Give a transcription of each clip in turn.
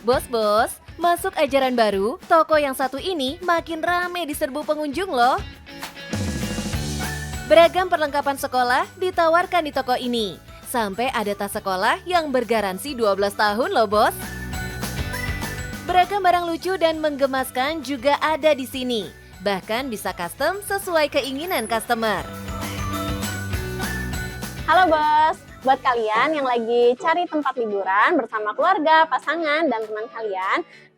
Bos-bos, masuk ajaran baru, toko yang satu ini makin rame diserbu pengunjung loh. Beragam perlengkapan sekolah ditawarkan di toko ini. Sampai ada tas sekolah yang bergaransi 12 tahun loh bos. Beragam barang lucu dan menggemaskan juga ada di sini. Bahkan bisa custom sesuai keinginan customer. Halo bos, buat kalian yang lagi cari tempat liburan bersama keluarga, pasangan, dan teman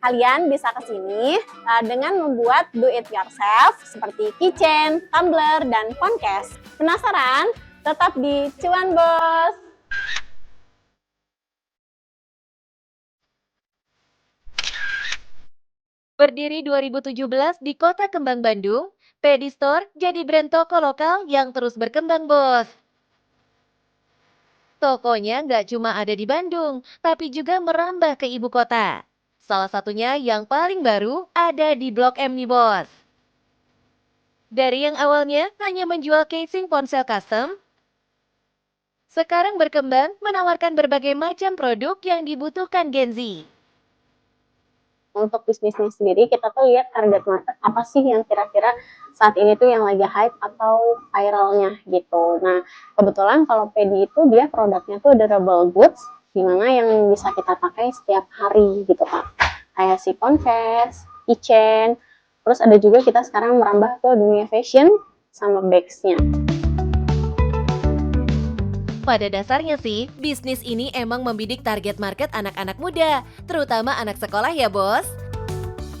kalian bisa ke sini dengan membuat do it yourself seperti keychain, tumbler, dan phone case. Penasaran? Tetap di Cuan Bos! Berdiri 2017 di Kota Kembang, Bandung, Pedi Store jadi brand toko lokal yang terus berkembang bos. Tokonya nggak cuma ada di Bandung, tapi juga merambah ke ibu kota. Salah satunya yang paling baru ada di Blok M nih bos. Dari yang awalnya hanya menjual casing ponsel custom, sekarang berkembang menawarkan berbagai macam produk yang dibutuhkan Gen Z. Untuk bisnisnya sendiri, kita tuh lihat target market apa sih yang kira-kira saat ini tuh yang lagi hype atau viralnya gitu. Nah, kebetulan kalau Pedi itu dia produknya tuh durable goods, dimana yang bisa kita pakai setiap hari gitu Pak. Kayak si phone case, keychain, terus ada juga kita sekarang merambah ke dunia fashion sama bags-nya. Pada dasarnya sih, bisnis ini emang membidik target market anak-anak muda, terutama anak sekolah ya bos.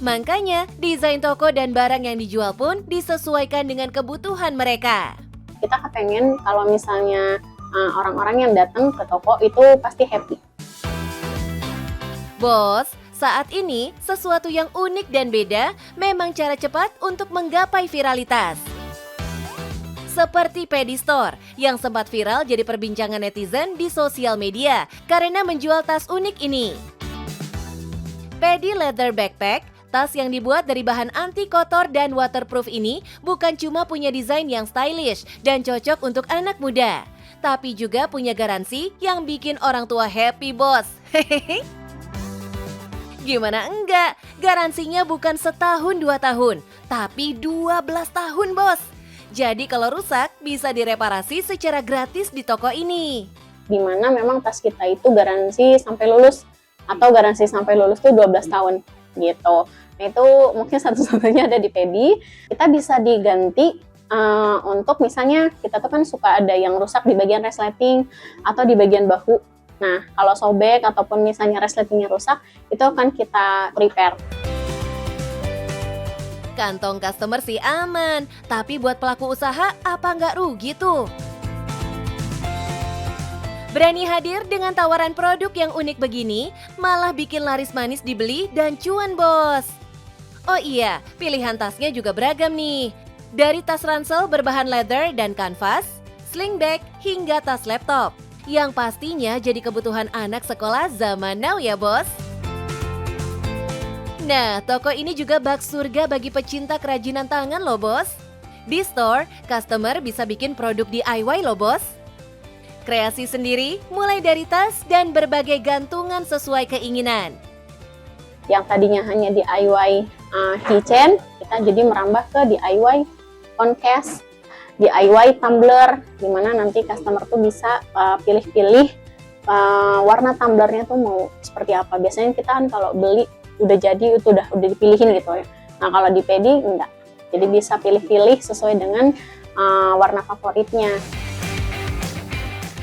Makanya, desain toko dan barang yang dijual pun disesuaikan dengan kebutuhan mereka. Kita kepengen kalau misalnya orang-orang yang datang ke toko itu pasti happy. Bos, saat ini sesuatu yang unik dan beda memang cara cepat untuk menggapai viralitas. Seperti Pedi Store yang sempat viral jadi perbincangan netizen di sosial media karena menjual tas unik ini. Pedi Leather Backpack, tas yang dibuat dari bahan anti kotor dan waterproof ini bukan cuma punya desain yang stylish dan cocok untuk anak muda, tapi juga punya garansi yang bikin orang tua happy bos. Hehehe. Gimana enggak? Garansinya bukan setahun 2 tahun, tapi 12 tahun bos. Jadi kalau rusak bisa direparasi secara gratis di toko ini. Dimana memang tas kita itu garansi sampai lulus atau garansi sampai lulus tuh 12 tahun gitu. Nah itu mungkin satu-satunya ada di Pedi. Kita bisa diganti untuk misalnya kita tuh kan suka ada yang rusak di bagian resleting atau di bagian bahu. Nah kalau sobek ataupun misalnya resletingnya rusak itu akan kita repair. Kantong customer sih aman, tapi buat pelaku usaha apa nggak rugi tuh? Berani hadir dengan tawaran produk yang unik begini, malah bikin laris manis dibeli dan cuan bos. Oh iya, pilihan tasnya juga beragam nih. Dari tas ransel berbahan leather dan kanvas, sling bag hingga tas laptop. Yang pastinya jadi kebutuhan anak sekolah zaman now ya bos. Nah, toko ini juga bak surga bagi pecinta kerajinan tangan loh bos. Di store, customer bisa bikin produk DIY loh bos. Kreasi sendiri mulai dari tas dan berbagai gantungan sesuai keinginan. Yang tadinya hanya DIY keychain, kita jadi merambah ke DIY phone case, DIY tumbler, dimana nanti customer tuh bisa pilih-pilih warna tumblernya tuh mau seperti apa. Biasanya kita kan kalau beli udah jadi itu udah dipilihin gitu ya. Nah kalau di Pedi enggak, jadi bisa pilih-pilih sesuai dengan warna favoritnya.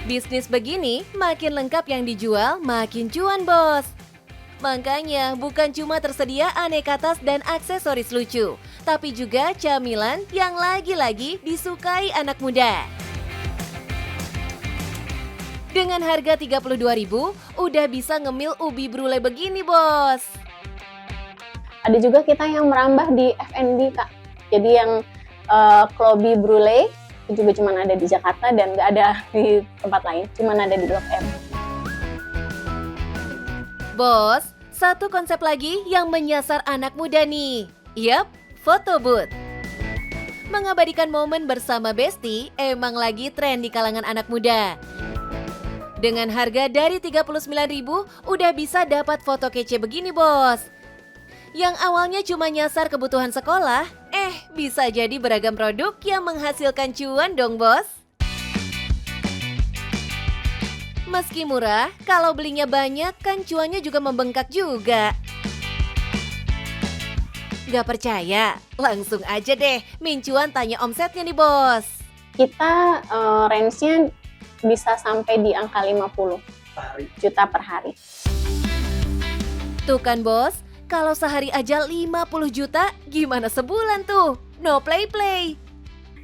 Bisnis begini makin lengkap yang dijual makin cuan bos. Makanya bukan cuma tersedia aneka tas dan aksesoris lucu, tapi juga camilan yang lagi-lagi disukai anak muda. Dengan harga 32.000 udah bisa ngemil ubi brulee begini bos. Ada juga kita yang merambah di F&B Kak. Jadi yang Klobi Brulee itu juga cuma ada di Jakarta dan nggak ada di tempat lain, cuma ada di Blok M. Bos, satu konsep lagi yang menyasar anak muda nih. Yap, foto booth. Mengabadikan momen bersama Besti emang lagi tren di kalangan anak muda. Dengan harga dari 39.000, udah bisa dapat foto kece begini, Bos. Yang awalnya cuma nyasar kebutuhan sekolah, bisa jadi beragam produk yang menghasilkan cuan dong, Bos. Meski murah, kalau belinya banyak kan cuannya juga membengkak juga. Gak percaya? Langsung aja deh, Mincuan tanya omsetnya nih, Bos. Kita range-nya bisa sampai di angka 50 juta per hari. Tuh kan, Bos, kalau sehari aja 50 juta, gimana sebulan tuh? No play-play.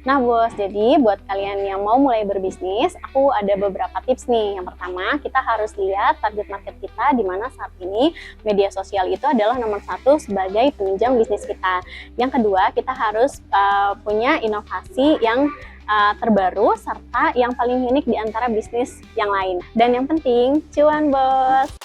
Nah, Bos, jadi buat kalian yang mau mulai berbisnis, aku ada beberapa tips nih. Yang pertama, kita harus lihat target market kita, di mana saat ini media sosial itu adalah nomor satu sebagai penunjang bisnis kita. Yang kedua, kita harus punya inovasi yang terbaru serta yang paling unik di antara bisnis yang lain. Dan yang penting, cuan, Bos!